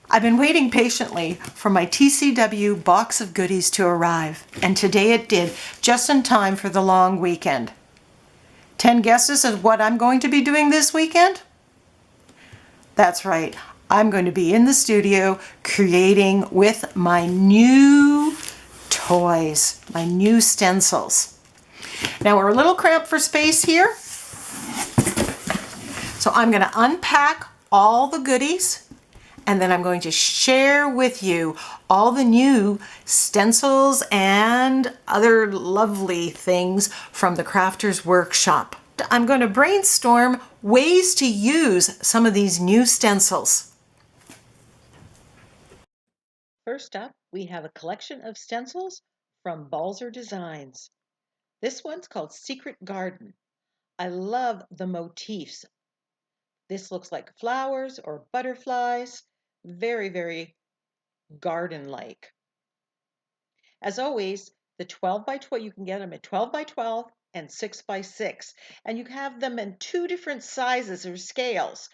I've been waiting patiently for my TCW box of goodies to arrive, and today it did, just in time for the long weekend. 10 guesses of what I'm going to be doing this weekend? That's right, I'm going to be in the studio creating with my new toys, my new stencils. Now we're a little cramped for space here, so I'm going to unpack all the goodies, and then I'm going to share with you all the new stencils and other lovely things from the Crafters Workshop. I'm going to brainstorm ways to use some of these new stencils. First up, we have a collection of stencils from Balzer Designs. This one's called Secret Garden. I love the motifs. This looks like flowers or butterflies. Very, very garden-like. As always, the 12 by 12, you can get them at 12 by 12 and 6 by 6. And you have them in two different sizes or scales.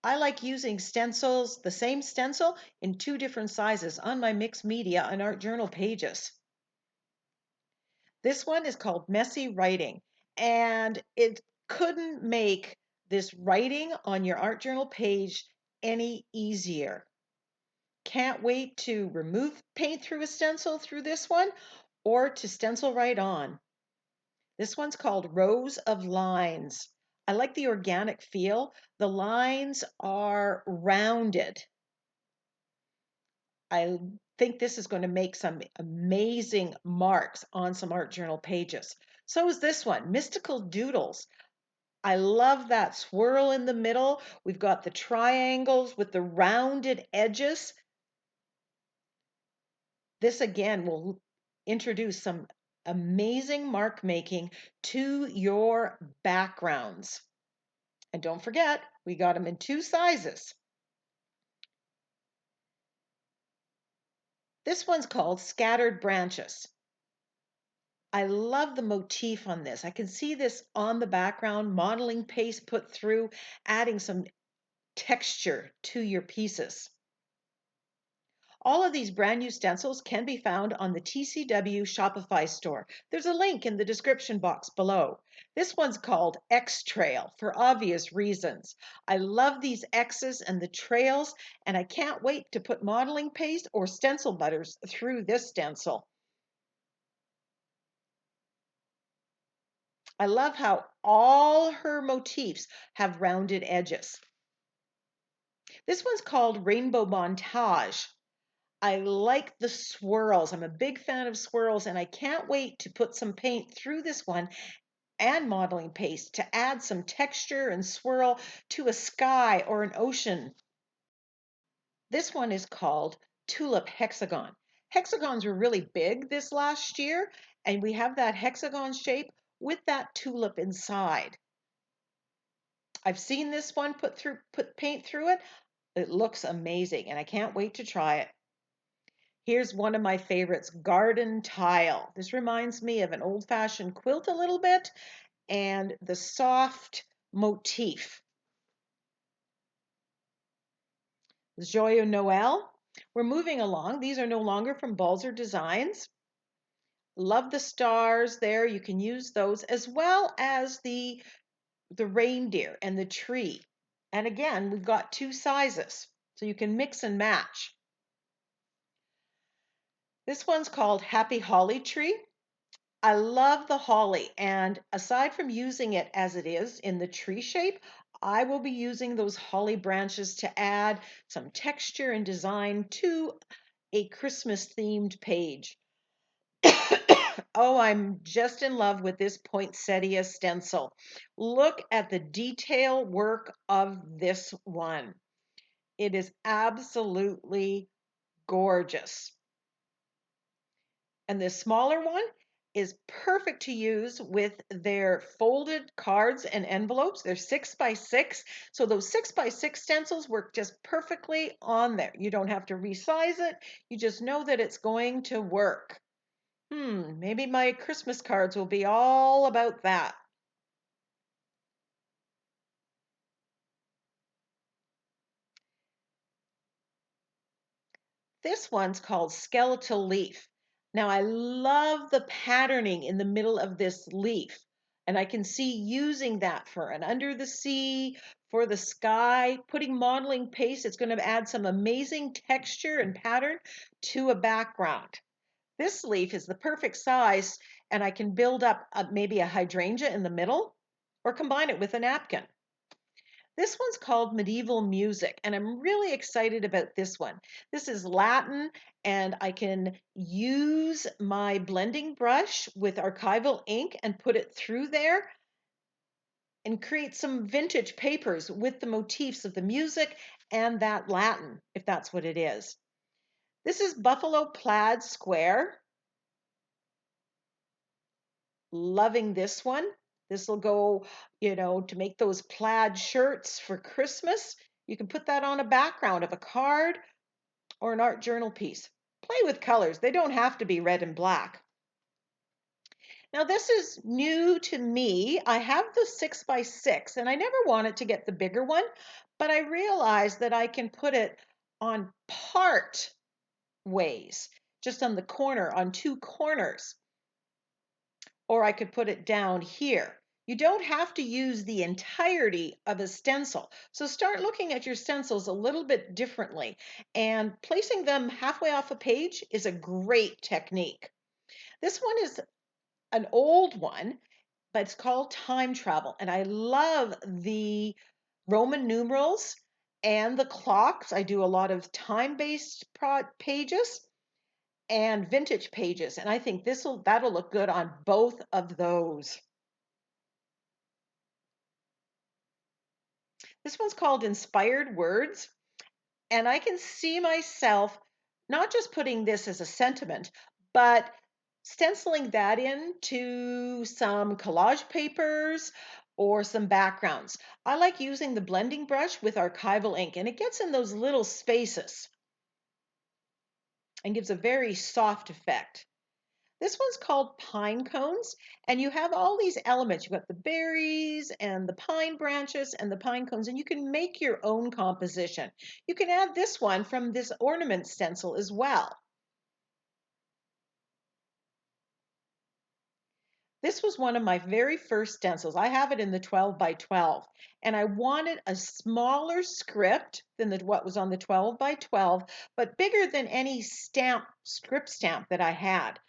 I like using stencils, the same stencil, in two different sizes on my mixed media and art journal pages. This one is called Messy Writing, and it couldn't make this writing on your art journal page any easier. Can't wait to remove paint through a stencil through this one or to stencil right on. This one's called Rows of Lines. I like the organic feel. The lines are rounded. I think this is going to make some amazing marks on some art journal pages. So is this one, Mystical Doodles. I love that swirl in the middle. We've got the triangles with the rounded edges. This again will introduce some amazing mark making to your backgrounds. And don't forget, we got them in two sizes. This one's called Scattered Branches. I love the motif on this. I can see this on the background, modeling paste put through, adding some texture to your pieces. All of these brand new stencils can be found on the TCW Shopify store. There's a link in the description box below. This one's called X Trail for obvious reasons. I love these X's and the trails, and I can't wait to put modeling paste or stencil butters through this stencil. I love how all her motifs have rounded edges. This one's called Rainbow Montage. I like the swirls. I'm a big fan of swirls, and I can't wait to put some paint through this one and modeling paste to add some texture and swirl to a sky or an ocean. This one is called Tulip Hexagon. Hexagons were really big this last year, and we have that hexagon shape with that tulip inside. I've seen this one put paint through it. It looks amazing, and I can't wait to try it. Here's one of my favorites, Garden Tile. This reminds me of an old-fashioned quilt a little bit, and the soft motif. Joyeux Noel. We're moving along. These are no longer from Balzer Designs. Love the stars there. You can use those as well as the reindeer and the tree. And again, we've got two sizes, so you can mix and match. This one's called Happy Holly Tree. I love the holly, and aside from using it as it is in the tree shape, I will be using those holly branches to add some texture and design to a Christmas themed page. Oh, I'm just in love with this poinsettia stencil. Look at the detail work of this one. It is absolutely gorgeous. And this smaller one is perfect to use with their folded cards and envelopes. They're 6 by 6. So those 6 by 6 stencils work just perfectly on there. You don't have to resize it. You just know that it's going to work. Maybe my Christmas cards will be all about that. This one's called Skeletal Leaf. Now I love the patterning in the middle of this leaf, and I can see using that for an under the sea, for the sky, putting modeling paste. It's going to add some amazing texture and pattern to a background. This leaf is the perfect size, and I can build up maybe a hydrangea in the middle or combine it with a napkin. This one's called Medieval Music, and I'm really excited about this one. This is Latin, and I can use my blending brush with archival ink and put it through there and create some vintage papers with the motifs of the music and that Latin, if that's what it is. This is Buffalo Plaid Square. Loving this one. This will go, to make those plaid shirts for Christmas. You can put that on a background of a card or an art journal piece. Play with colors. They don't have to be red and black. Now this is new to me. I have the 6x6 and I never wanted to get the bigger one, but I realized that I can put it on part ways, just on the corner, on two corners. Or I could put it down here. You don't have to use the entirety of a stencil. So start looking at your stencils a little bit differently, and placing them halfway off a page is a great technique. This one is an old one, but it's called Time Travel, and I love the Roman numerals and the clocks. I do a lot of time-based pages and vintage pages, and I think that'll look good on both of those. This one's called Inspired Words, and I can see myself not just putting this as a sentiment, but stenciling that into some collage papers or some backgrounds. I like using the blending brush with archival ink, and it gets in those little spaces and gives a very soft effect. This one's called Pine Cones, and you have all these elements. You've got the berries and the pine branches and the pine cones, and you can make your own composition. You can add this one from this ornament stencil as well. This was one of my very first stencils. I have it in the 12x12, and I wanted a smaller script than what was on the 12x12, but bigger than any script stamp that I had.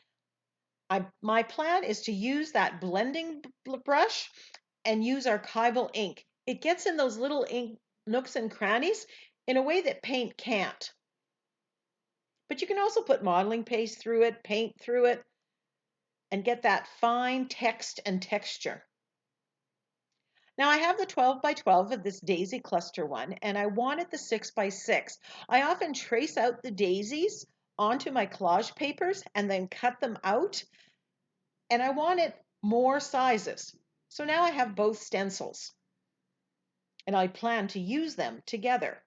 My plan is to use that blending brush and use archival ink. It gets in those little ink nooks and crannies in a way that paint can't. But you can also put modeling paste through it, paint through it, and get that fine text and texture. Now I have the 12x12 of this daisy cluster one, and I wanted the 6x6. I often trace out the daisies onto my collage papers and then cut them out, and I wanted more sizes. So now I have both stencils, and I plan to use them together.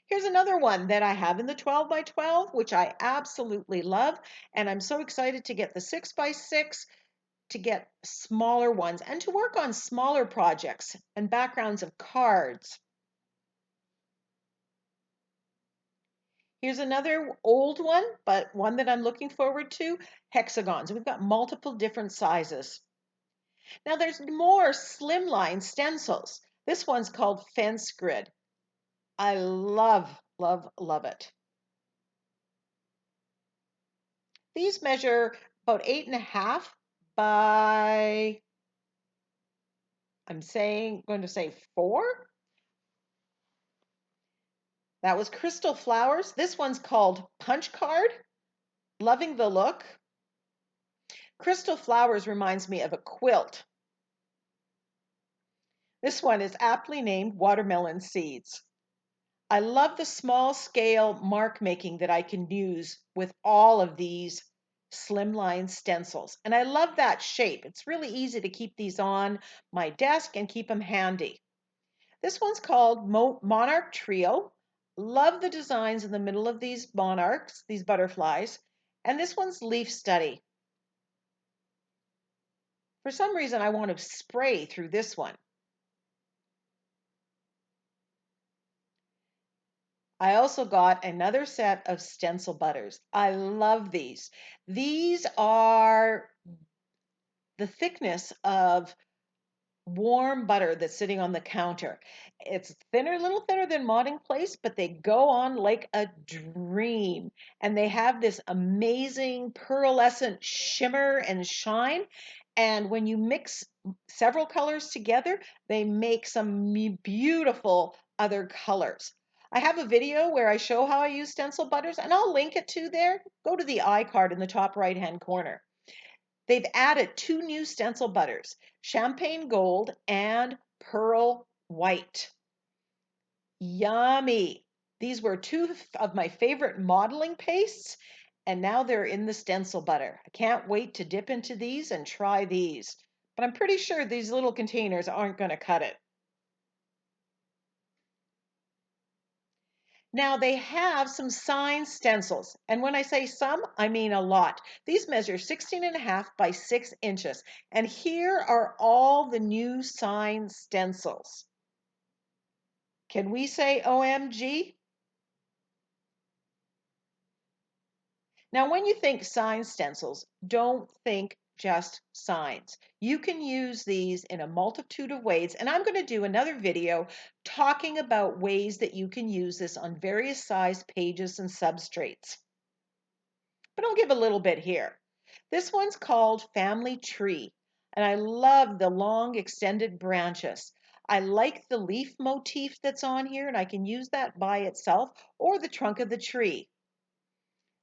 Here's another one that I have in the 12x12, which I absolutely love, and I'm so excited to get the 6x6, to get smaller ones, and to work on smaller projects and backgrounds of cards. Here's another old one, but one that I'm looking forward to, hexagons. We've got multiple different sizes. Now there's more slimline stencils. This one's called Fence Grid. I love, love, love it. These measure about 8.5 by, going to say 4. That was Crystal Flowers. This one's called Punch Card. Loving the look. Crystal Flowers reminds me of a quilt. This one is aptly named Watermelon Seeds. I love the small scale mark making that I can use with all of these slimline stencils. And I love that shape. It's really easy to keep these on my desk and keep them handy. This one's called Monarch Trio. Love the designs in the middle of these monarchs, these butterflies. And this one's Leaf Study. For some reason, I want to spray through this one. I also got another set of Stencil Butters. I love these. These are the thickness of warm butter that's sitting on the counter. It's thinner, a little thinner than Modding Place, but they go on like a dream. And they have this amazing pearlescent shimmer and shine. And when you mix several colors together, they make some beautiful other colors. I have a video where I show how I use Stencil Butters, and I'll link it to there. Go to the iCard in the top right-hand corner. They've added 2 new Stencil Butters, Champagne Gold and Pearl White. Yummy! These were 2 of my favorite modeling pastes, and now they're in the Stencil Butter. I can't wait to dip into these and try these, but I'm pretty sure these little containers aren't going to cut it. Now they have some sign stencils, and when I say some, I mean a lot. These measure 16.5 by 6 inches, and here are all the new sign stencils. Can we say OMG? Now when you think sign stencils, don't think just signs. You can use these in a multitude of ways, and I'm going to do another video talking about ways that you can use this on various size pages and substrates. But I'll give a little bit here. This one's called Family Tree, and I love the long extended branches. I like the leaf motif that's on here, and I can use that by itself or the trunk of the tree.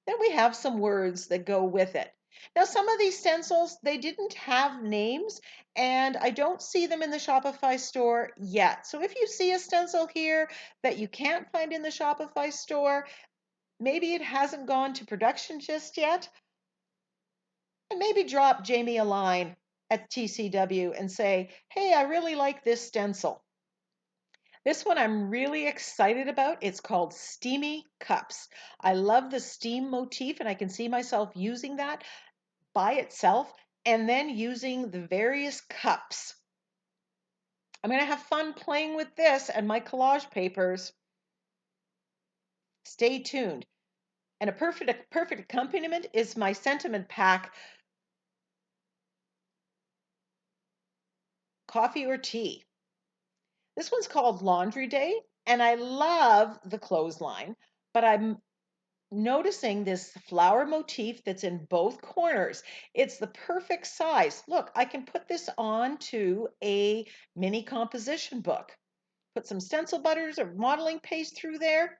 Then we have some words that go with it. Now, some of these stencils, they didn't have names, and I don't see them in the Shopify store yet. So if you see a stencil here that you can't find in the Shopify store, maybe it hasn't gone to production just yet, and maybe drop Jamie a line at TCW and say, hey, I really like this stencil. This one I'm really excited about. It's called Steamy Cups. I love the steam motif, and I can see myself using that by itself and then using the various cups. I'm going to have fun playing with this and my collage papers. Stay tuned. And a perfect accompaniment is my sentiment pack, coffee or tea. This one's called Laundry Day, and I love the clothesline, but I'm noticing this flower motif that's in both corners. It's the perfect size. Look, I can put this onto a mini composition book. Put some Stencil Butters or modeling paste through there,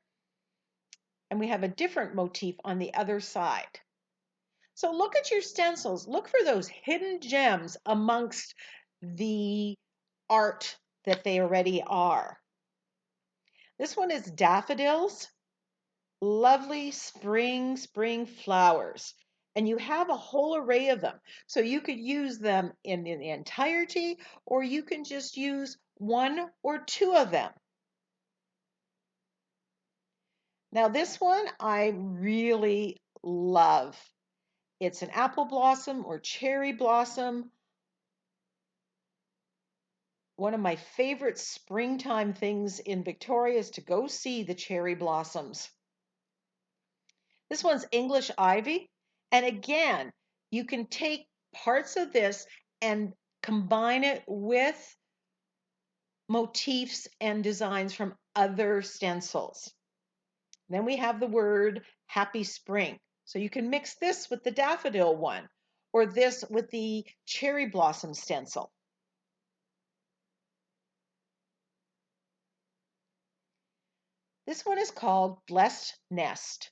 and we have a different motif on the other side. So look at your stencils. Look for those hidden gems amongst the art that they already are. This one is Daffodils. Lovely spring flowers. And you have a whole array of them. So you could use them in the entirety, or you can just use 1 or 2 of them. Now this one I really love. It's an apple blossom or cherry blossom. One of my favorite springtime things in Victoria is to go see the cherry blossoms. This one's English ivy. And again, you can take parts of this and combine it with motifs and designs from other stencils. Then we have the word happy spring. So you can mix this with the daffodil one, or this with the cherry blossom stencil. This one is called Blessed Nest.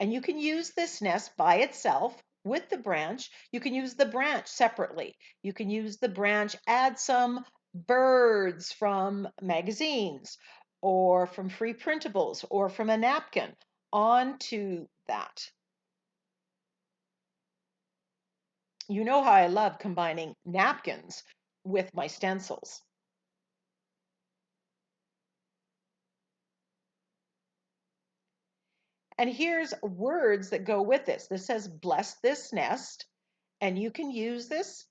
And you can use this nest by itself with the branch. You can use the branch separately. You can use the branch, add some birds from magazines or from free printables or from a napkin onto that. You know how I love combining napkins with my stencils. And here's words that go with this. This says, bless this nest, and you can use this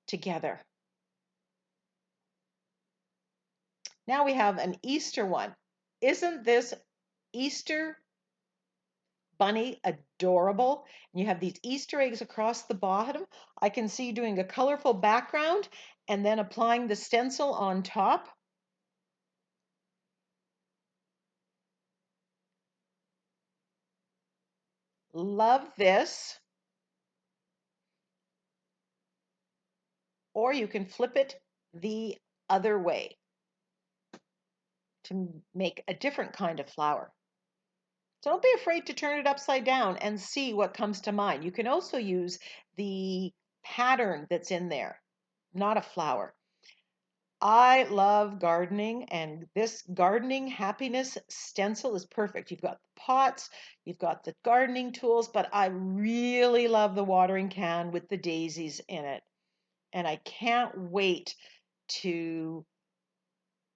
together. Now we have an Easter one. Isn't this Easter bunny adorable? And you have these Easter eggs across the bottom. I can see doing a colorful background and then applying the stencil on top. Love this. Or you can flip it the other way to make a different kind of flower. So don't be afraid to turn it upside down and see what comes to mind. You can also use the pattern that's in there, not a flower. I love gardening, and this gardening happiness stencil is perfect. You've got the pots, you've got the gardening tools, but I really love the watering can with the daisies in it. And I can't wait to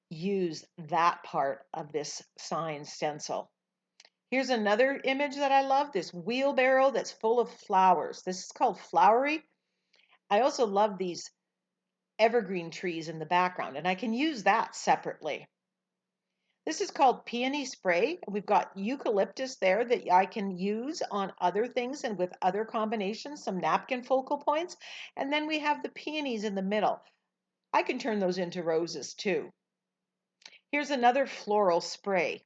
use that part of this sign stencil. Here's another image that I love, this wheelbarrow that's full of flowers. This is called Flowery. I also love these evergreen trees in the background, and I can use that separately. This is called Peony Spray. We've got eucalyptus there that I can use on other things and with other combinations, some napkin focal points. And then we have the peonies in the middle. I can turn those into roses too. Here's another floral spray.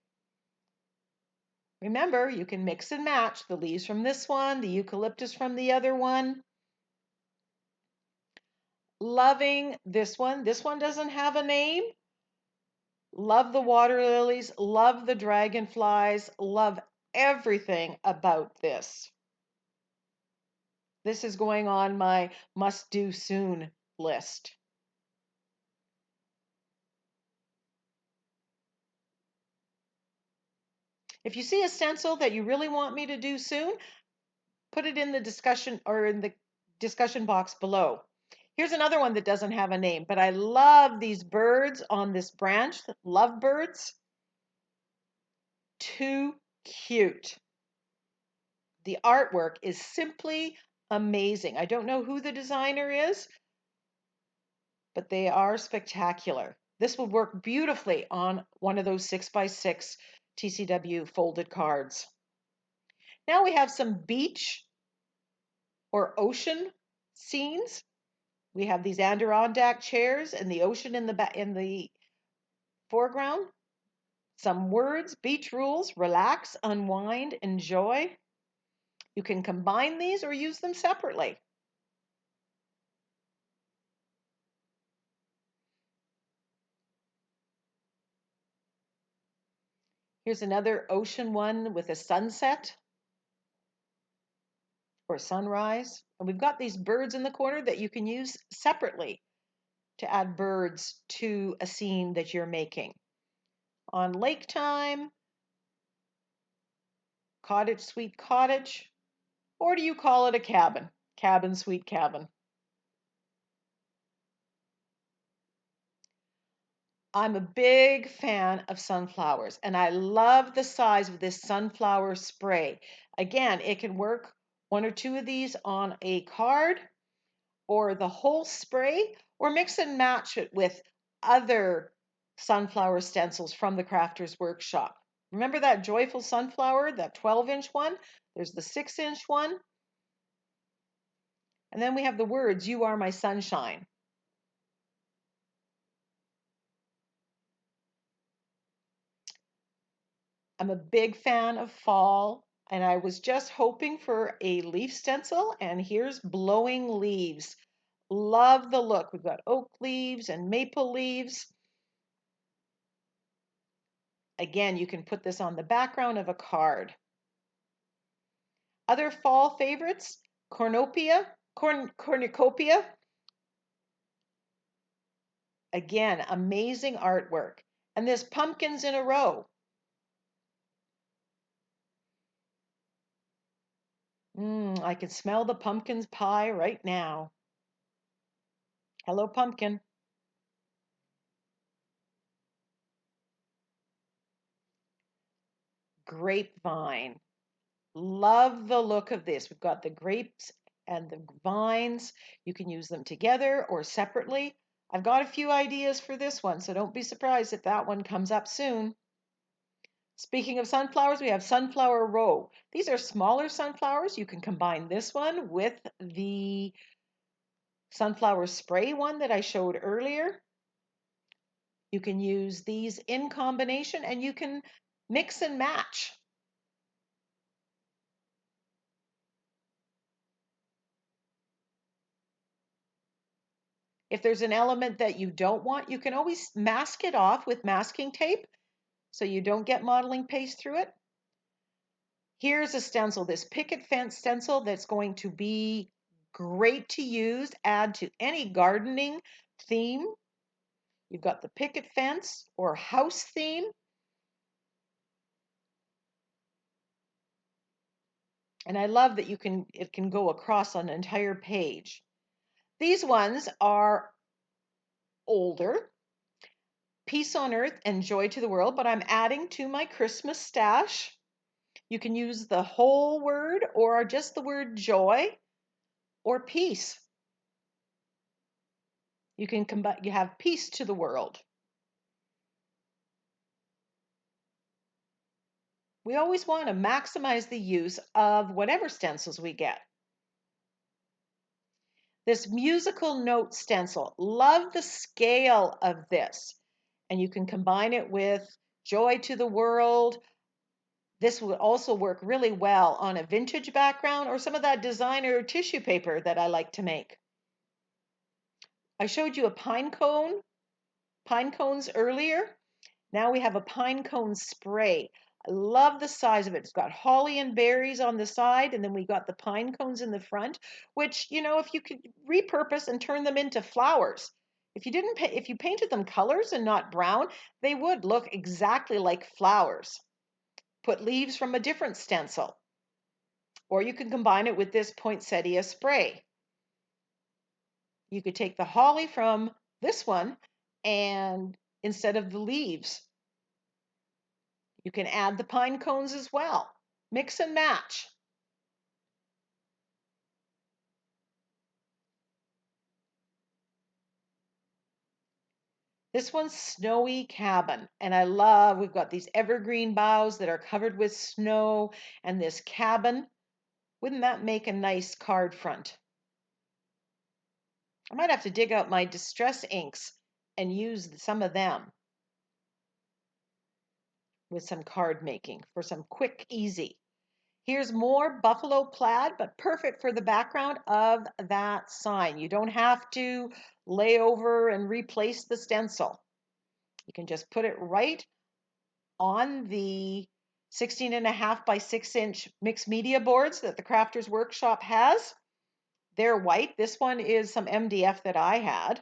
Remember, you can mix and match the leaves from this one, the eucalyptus from the other one. Loving this one. This one doesn't have a name. Love the water lilies, love the dragonflies, love everything about this. This is going on my must do soon list. If you see a stencil that you really want me to do soon, put it in the discussion or in the discussion box below. Here's another one that doesn't have a name, but I love these birds on this branch, love birds. Too cute. The artwork is simply amazing. I don't know who the designer is, but they are spectacular. This will work beautifully on one of those 6x6 TCW folded cards. Now we have some beach or ocean scenes. We have these Adirondack chairs and the ocean in the foreground. Some words, beach rules, relax, unwind, enjoy. You can combine these or use them separately. Here's another ocean one with a sunset or sunrise. And we've got these birds in the corner that you can use separately to add birds to a scene that you're making. On lake time, cottage, sweet cottage, or do you call it a cabin? Cabin, sweet cabin. I'm a big fan of sunflowers, and I love the size of this sunflower spray. Again, it can work one or two of these on a card or the whole spray, or mix and match it with other sunflower stencils from the Crafters Workshop. Remember that joyful sunflower, that 12-inch one? There's the 6-inch one. And then we have the words, "You are my sunshine." I'm a big fan of fall, and I was just hoping for a leaf stencil, and here's blowing leaves. Love the look. We've got oak leaves and maple leaves. Again, you can put this on the background of a card. Other fall favorites, Cornucopia. Again, amazing artwork. And this pumpkins in a row. I can smell the pumpkin pie right now. Hello, pumpkin. Grapevine. Love the look of this. We've got the grapes and the vines. You can use them together or separately. I've got a few ideas for this one, so don't be surprised if that one comes up soon. Speaking of sunflowers, we have Sunflower Row. These are smaller sunflowers. You can combine this one with the sunflower spray one that I showed earlier. You can use these in combination and you can mix and match. If there's an element that you don't want, you can always mask it off with masking tape so you don't get modeling paste through it. Here's a stencil, this Picket Fence stencil that's going to be great to use, add to any gardening theme. You've got the Picket Fence or house theme. And I love that it can go across an entire page. These ones are older, Peace on Earth and Joy to the World, but I'm adding to my Christmas stash. You can use the whole word or just the word joy or peace. You can combine, you have peace to the world. We always want to maximize the use of whatever stencils we get. This musical note stencil, love the scale of this. And you can combine it with Joy to the World. This would also work really well on a vintage background or some of that designer tissue paper that I like to make. I showed you a pine cones earlier. Now we have a pine cone spray. I love the size of it. It's got holly and berries on the side, and then we got the pine cones in the front, which, you know, if you could repurpose and turn them into flowers. If you painted them colors and not brown, they would look exactly like flowers. Put leaves from a different stencil. Or you can combine it with this poinsettia spray. You could take the holly from this one and instead of the leaves, you can add the pine cones as well. Mix and match. This one's Snowy Cabin, and I love, we've got these evergreen boughs that are covered with snow and this cabin. Wouldn't that make a nice card front? I might have to dig out my distress inks and use some of them with some card making for some quick, easy. Here's more Buffalo Plaid, but perfect for the background of that sign. You don't have to lay over and replace the stencil. You can just put it right on the 16.5 by 6-inch mixed media boards that the Crafters Workshop has. They're white. This one is some MDF that I had.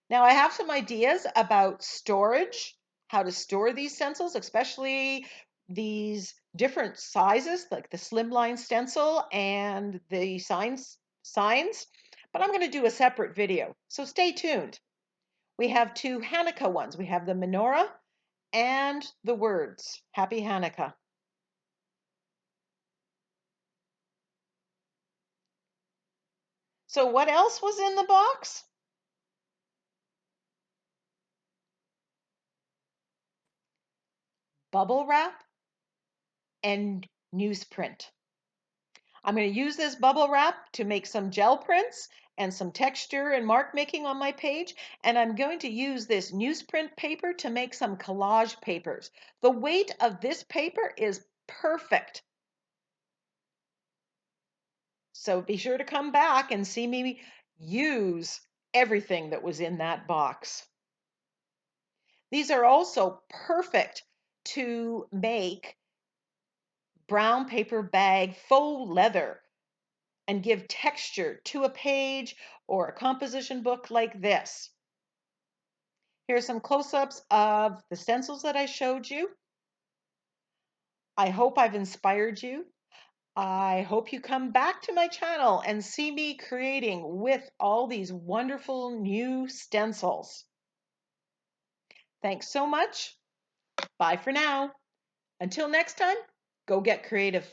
Now I have some ideas about storage, how to store these stencils, especially these different sizes, like the slimline stencil and the signs, but I'm going to do a separate video, so stay tuned. We have two Hanukkah ones. We have the menorah and the words, Happy Hanukkah. So what else was in the box? Bubble wrap and newsprint. I'm going to use this bubble wrap to make some gel prints and some texture and mark making on my page. And I'm going to use this newsprint paper to make some collage papers. The weight of this paper is perfect. So be sure to come back and see me use everything that was in that box. These are also perfect to make brown paper bag faux leather and give texture to a page or a composition book like this. Here's some close-ups of the stencils that I showed you. I hope I've inspired you. I hope you come back to my channel and see me creating with all these wonderful new stencils. Thanks so much. Bye for now. Until next time, go get creative.